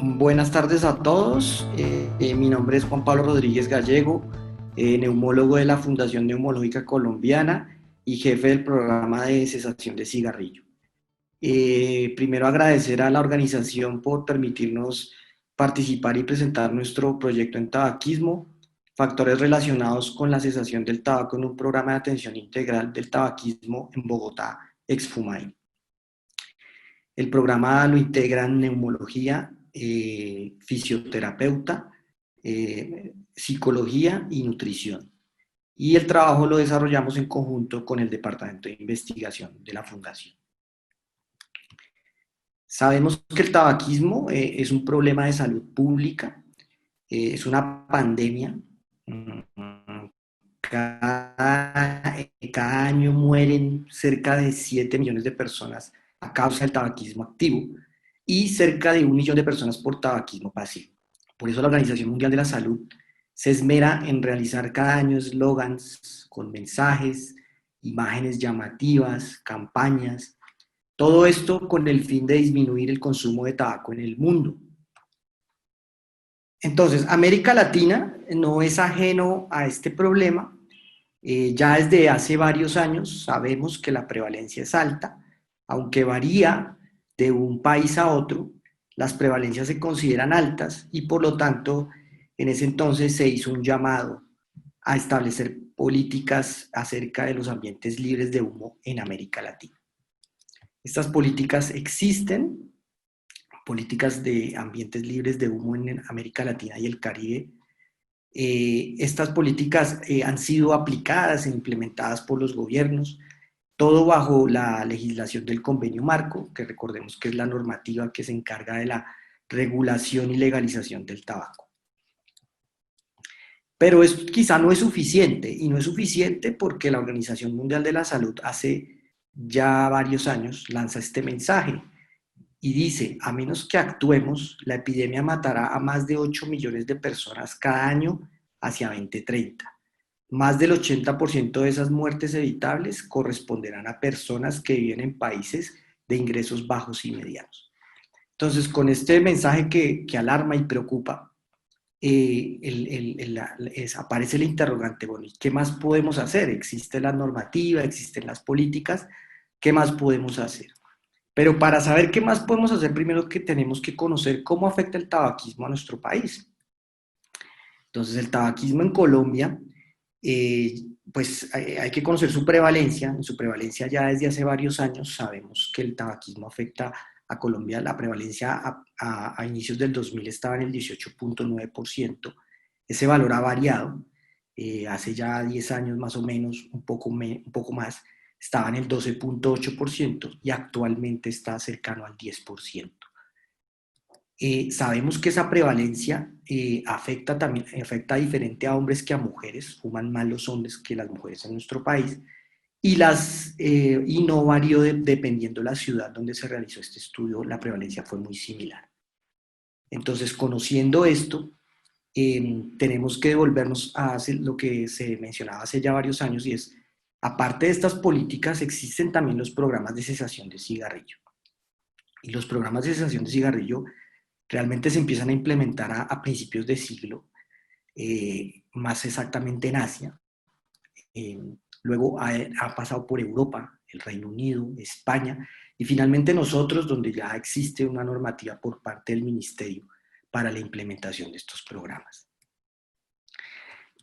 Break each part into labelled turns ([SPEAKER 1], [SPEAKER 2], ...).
[SPEAKER 1] Buenas tardes a todos. Mi nombre es Juan Pablo Rodríguez Gallego, neumólogo de la Fundación Neumológica Colombiana y jefe del programa de cesación de cigarrillo. Primero agradecer a la organización por permitirnos participar y presentar nuestro proyecto en tabaquismo, factores relacionados con la cesación del tabaco en un programa de atención integral del tabaquismo en Bogotá, Exfumain. El programa lo integran neumología, fisioterapeuta, psicología y nutrición. Y el trabajo lo desarrollamos en conjunto con el Departamento de Investigación de la Fundación. Sabemos que el tabaquismo es un problema de salud pública, es una pandemia. Cada año mueren cerca de 7 millones de personas a causa del tabaquismo activo y cerca de 1 millón de personas por tabaquismo pasivo. Por eso la Organización Mundial de la Salud se esmera en realizar cada año eslogans con mensajes, imágenes llamativas, campañas, todo esto con el fin de disminuir el consumo de tabaco en el mundo. Entonces, América Latina no es ajeno a este problema. Ya desde hace varios años sabemos que la prevalencia es alta, aunque varía de un país a otro, las prevalencias se consideran altas y por lo tanto en ese entonces se hizo un llamado a establecer políticas acerca de los ambientes libres de humo en América Latina. Estas políticas existen, políticas de ambientes libres de humo en América Latina y el Caribe. Estas políticas han sido aplicadas e implementadas por los gobiernos, todo bajo la legislación del Convenio Marco, que recordemos que es la normativa que se encarga de la regulación y legalización del tabaco. Pero esto quizá no es suficiente, y no es suficiente porque la Organización Mundial de la Salud hace ya varios años lanza este mensaje y dice, a menos que actuemos, la epidemia matará a más de 8 millones de personas cada año hacia 2030. Más del 80% de esas muertes evitables corresponderán a personas que viven en países de ingresos bajos y medianos. Entonces, con este mensaje que alarma y preocupa, aparece el interrogante, bueno, ¿y qué más podemos hacer? Existe la normativa, existen las políticas, ¿qué más podemos hacer? Pero para saber qué más podemos hacer, primero que tenemos que conocer cómo afecta el tabaquismo a nuestro país. Entonces, el tabaquismo en Colombia, eh, pues hay que conocer su prevalencia. En su prevalencia ya desde hace varios años sabemos que el tabaquismo afecta a Colombia. La prevalencia a inicios del 2000 estaba en el 18.9%. Ese valor ha variado. Hace ya 10 años más o menos, un poco más, estaba en el 12.8% y actualmente está cercano al 10%. Sabemos que esa prevalencia afecta diferente a hombres que a mujeres, fuman más los hombres que las mujeres en nuestro país, y no varió dependiendo de la ciudad donde se realizó este estudio, la prevalencia fue muy similar. Entonces, conociendo esto, tenemos que devolvernos a lo que se mencionaba hace ya varios años, y es, aparte de estas políticas, existen también los programas de cesación de cigarrillo. Y los programas de cesación de cigarrillo realmente se empiezan a implementar a principios de siglo, más exactamente en Asia. Luego ha pasado por Europa, el Reino Unido, España, y finalmente nosotros, donde ya existe una normativa por parte del Ministerio para la implementación de estos programas.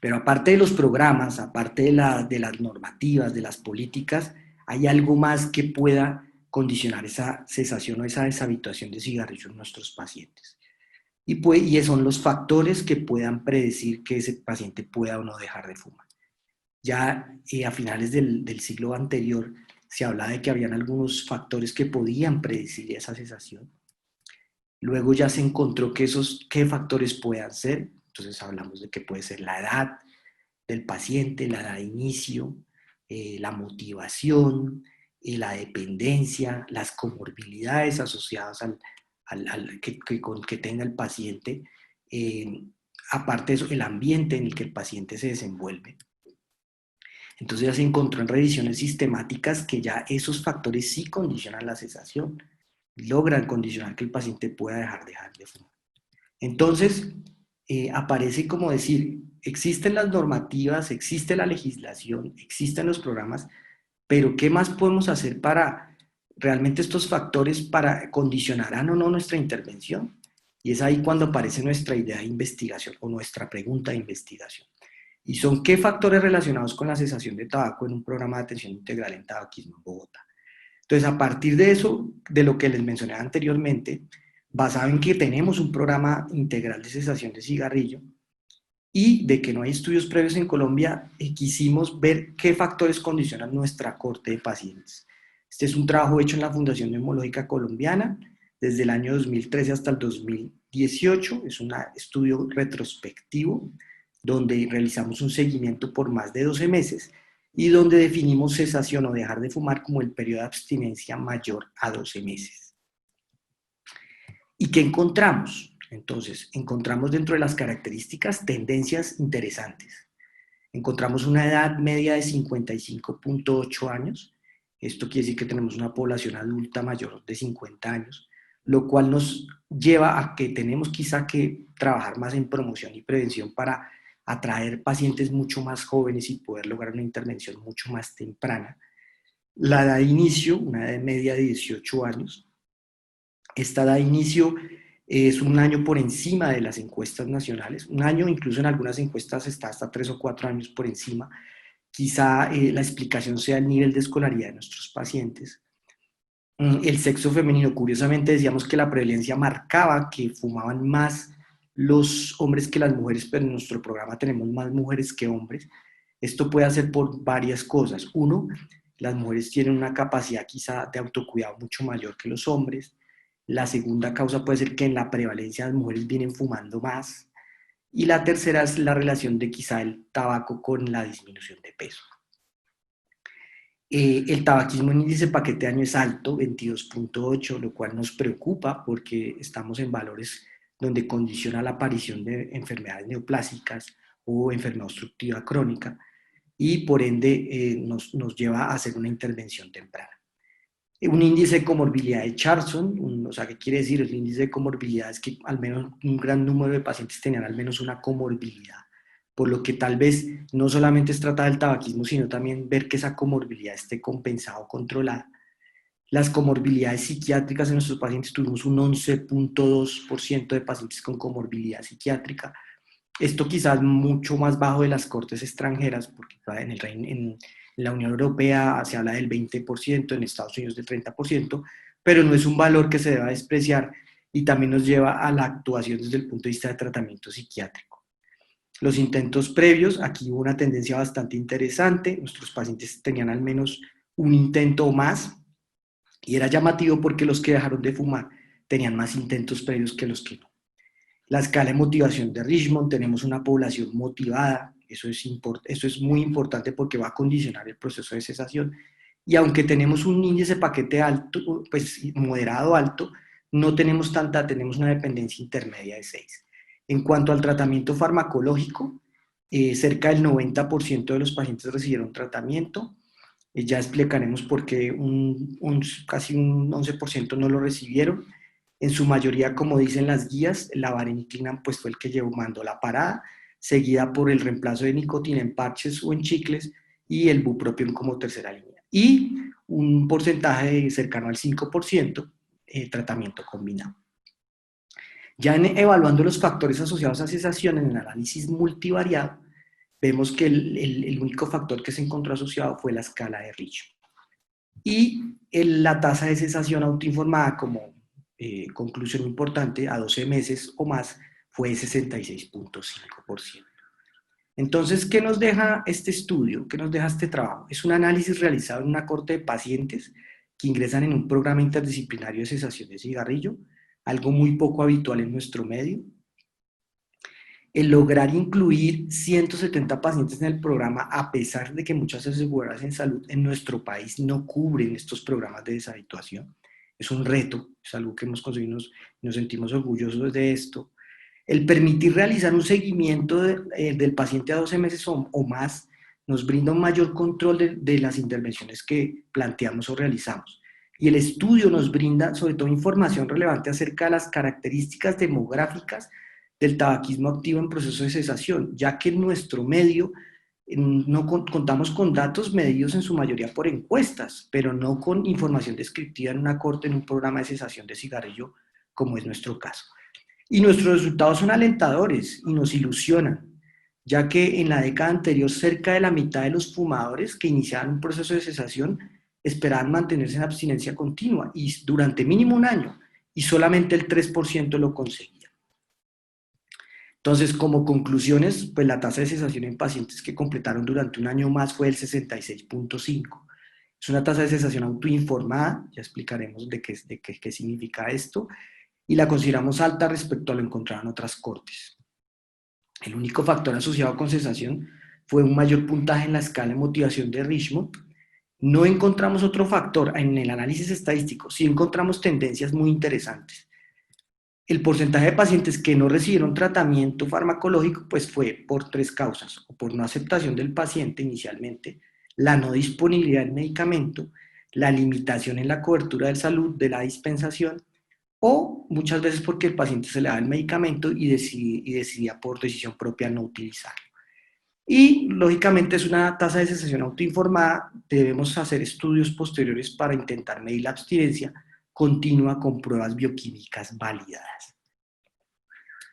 [SPEAKER 1] Pero aparte de los programas, aparte de las normativas, de las políticas, hay algo más que pueda condicionar esa cesación o esa deshabituación de cigarrillos en nuestros pacientes. Y son los factores que puedan predecir que ese paciente pueda o no dejar de fumar. Ya a finales del siglo anterior se hablaba de que habían algunos factores que podían predecir esa cesación. Luego ya se encontró qué factores puedan ser. Entonces hablamos de que puede ser la edad del paciente, la edad de inicio, la motivación, la dependencia, las comorbilidades asociadas que tenga el paciente. Aparte de eso, el ambiente en el que el paciente se desenvuelve. Entonces ya se encontró en revisiones sistemáticas que ya esos factores sí condicionan la cesación, logran condicionar que el paciente pueda dejar de fumar. Entonces, aparece como decir, existen las normativas, existe la legislación, existen los programas, pero ¿qué más podemos hacer para realmente estos factores para condicionarán o no nuestra intervención? Y es ahí cuando aparece nuestra idea de investigación o nuestra pregunta de investigación. ¿Y son qué factores relacionados con la cesación de tabaco en un programa de atención integral en tabaquismo en Bogotá? Entonces, a partir de eso, de lo que les mencioné anteriormente, basado en que tenemos un programa integral de cesación de cigarrillo y de que no hay estudios previos en Colombia, quisimos ver qué factores condicionan nuestra corte de pacientes. Este es un trabajo hecho en la Fundación Neumológica Colombiana desde el año 2013 hasta el 2018. Es un estudio retrospectivo donde realizamos un seguimiento por más de 12 meses y donde definimos cesación o dejar de fumar como el periodo de abstinencia mayor a 12 meses. ¿Y qué encontramos? Entonces, encontramos dentro de las características tendencias interesantes. Encontramos una edad media de 55.8 años. Esto quiere decir que tenemos una población adulta mayor de 50 años, lo cual nos lleva a que tenemos quizá que trabajar más en promoción y prevención para atraer pacientes mucho más jóvenes y poder lograr una intervención mucho más temprana. La edad de inicio, una edad media de 18 años. Esta edad de inicio es un año por encima de las encuestas nacionales, un año, incluso en algunas encuestas está hasta 3 o 4 años por encima. Quizá la explicación sea el nivel de escolaridad de nuestros pacientes. El sexo femenino, curiosamente decíamos que la prevalencia marcaba que fumaban más los hombres que las mujeres, pero en nuestro programa tenemos más mujeres que hombres. Esto puede ser por varias cosas. Uno, las mujeres tienen una capacidad quizá de autocuidado mucho mayor que los hombres. La segunda causa puede ser que en la prevalencia las mujeres vienen fumando más. Y la tercera es la relación de quizá el tabaco con la disminución de peso. El tabaquismo en índice paquete año es alto, 22.8, lo cual nos preocupa porque estamos en valores donde condiciona la aparición de enfermedades neoplásicas o enfermedad obstructiva crónica y por ende nos lleva a hacer una intervención temprana. Un índice de comorbilidad de Charson, o sea, ¿qué quiere decir? El índice de comorbilidad es que al menos un gran número de pacientes tenían al menos una comorbilidad, por lo que tal vez no solamente es tratar el tabaquismo, sino también ver que esa comorbilidad esté compensada o controlada. Las comorbilidades psiquiátricas en nuestros pacientes, tuvimos un 11.2% de pacientes con comorbilidad psiquiátrica. Esto quizás mucho más bajo de las cortes extranjeras, porque en la Unión Europea se habla del 20%, en Estados Unidos del 30%, pero no es un valor que se deba despreciar y también nos lleva a la actuación desde el punto de vista de tratamiento psiquiátrico. Los intentos previos, aquí hubo una tendencia bastante interesante, nuestros pacientes tenían al menos un intento o más, y era llamativo porque los que dejaron de fumar tenían más intentos previos que los que no. La escala de motivación de Richmond, tenemos una población motivada, eso es muy importante porque va a condicionar el proceso de cesación. Y aunque tenemos un índice de paquete alto, pues moderado alto, no tenemos tanta, tenemos una dependencia intermedia de 6. En cuanto al tratamiento farmacológico, cerca del 90% de los pacientes recibieron tratamiento. Ya explicaremos por qué casi un 11% no lo recibieron. En su mayoría, como dicen las guías, la vareniclina pues, fue el que mandó la parada, seguida por el reemplazo de nicotina en parches o en chicles y el bupropión como tercera línea. Y un porcentaje cercano al 5% tratamiento combinado. Ya evaluando los factores asociados a cesación en el análisis multivariado, vemos que el único factor que se encontró asociado fue la escala de Richmond. Y la tasa de cesación autoinformada como conclusión importante a 12 meses o más fue 66.5%. Entonces, ¿qué nos deja este estudio? ¿Qué nos deja este trabajo? Es un análisis realizado en una corte de pacientes que ingresan en un programa interdisciplinario de cesación de cigarrillo, algo muy poco habitual en nuestro medio. El lograr incluir 170 pacientes en el programa, a pesar de que muchas aseguradoras en salud en nuestro país no cubren estos programas de deshabituación, es un reto, es algo que hemos conseguido y nos sentimos orgullosos de esto. El permitir realizar un seguimiento del paciente a 12 meses o más nos brinda un mayor control de las intervenciones que planteamos o realizamos. Y el estudio nos brinda sobre todo información relevante acerca de las características demográficas del tabaquismo activo en proceso de cesación, ya que en nuestro medio no contamos con datos medidos en su mayoría por encuestas, pero no con información descriptiva en una corte, en un programa de cesación de cigarrillo, como es nuestro caso. Y nuestros resultados son alentadores y nos ilusionan, ya que en la década anterior cerca de la mitad de los fumadores que iniciaban un proceso de cesación esperaban mantenerse en abstinencia continua y durante mínimo un año, y solamente el 3% lo conseguía. Entonces, como conclusiones, pues la tasa de cesación en pacientes que completaron durante un año más fue del 66.5. Es una tasa de cesación autoinformada, ya explicaremos de qué significa esto, y la consideramos alta respecto a lo encontrado en otras cortes. El único factor asociado con cesación fue un mayor puntaje en la escala de motivación de Richmond. No encontramos otro factor en el análisis estadístico, sí encontramos tendencias muy interesantes. El porcentaje de pacientes que no recibieron tratamiento farmacológico pues fue por 3 causas, o por no aceptación del paciente inicialmente, la no disponibilidad del medicamento, la limitación en la cobertura de salud de la dispensación, o muchas veces porque el paciente se le da el medicamento y decidía por decisión propia no utilizarlo. Y lógicamente es una tasa de cesación autoinformada, debemos hacer estudios posteriores para intentar medir la abstinencia continua con pruebas bioquímicas validadas.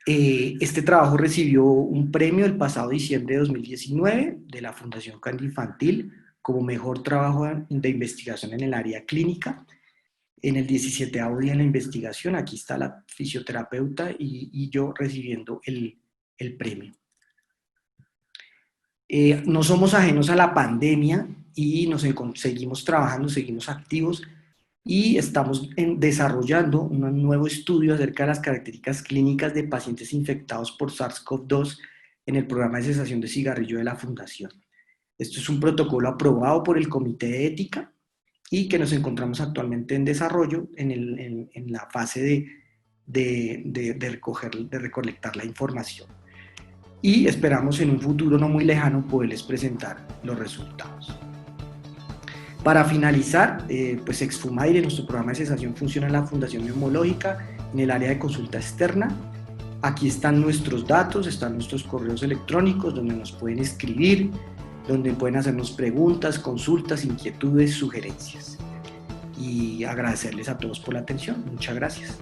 [SPEAKER 1] Este trabajo recibió un premio el pasado diciembre de 2019 de la Fundación Cáncer Infantil como mejor trabajo de investigación en el área clínica. En el 17º día de la investigación, aquí está la fisioterapeuta y yo recibiendo el premio. No somos ajenos a la pandemia y seguimos trabajando, seguimos activos y estamos desarrollando un nuevo estudio acerca de las características clínicas de pacientes infectados por SARS-CoV-2 en el programa de cesación de cigarrillo de la Fundación. Esto es un protocolo aprobado por el Comité de Ética y que nos encontramos actualmente en desarrollo en la fase de recolectar la información. Y esperamos en un futuro no muy lejano poderles presentar los resultados. Para finalizar, pues Exfumaire, nuestro programa de cesación, funciona en la Fundación Neumológica, en el área de consulta externa. Aquí están nuestros datos, están nuestros correos electrónicos donde nos pueden escribir, donde pueden hacernos preguntas, consultas, inquietudes, sugerencias. Y agradecerles a todos por la atención. Muchas gracias.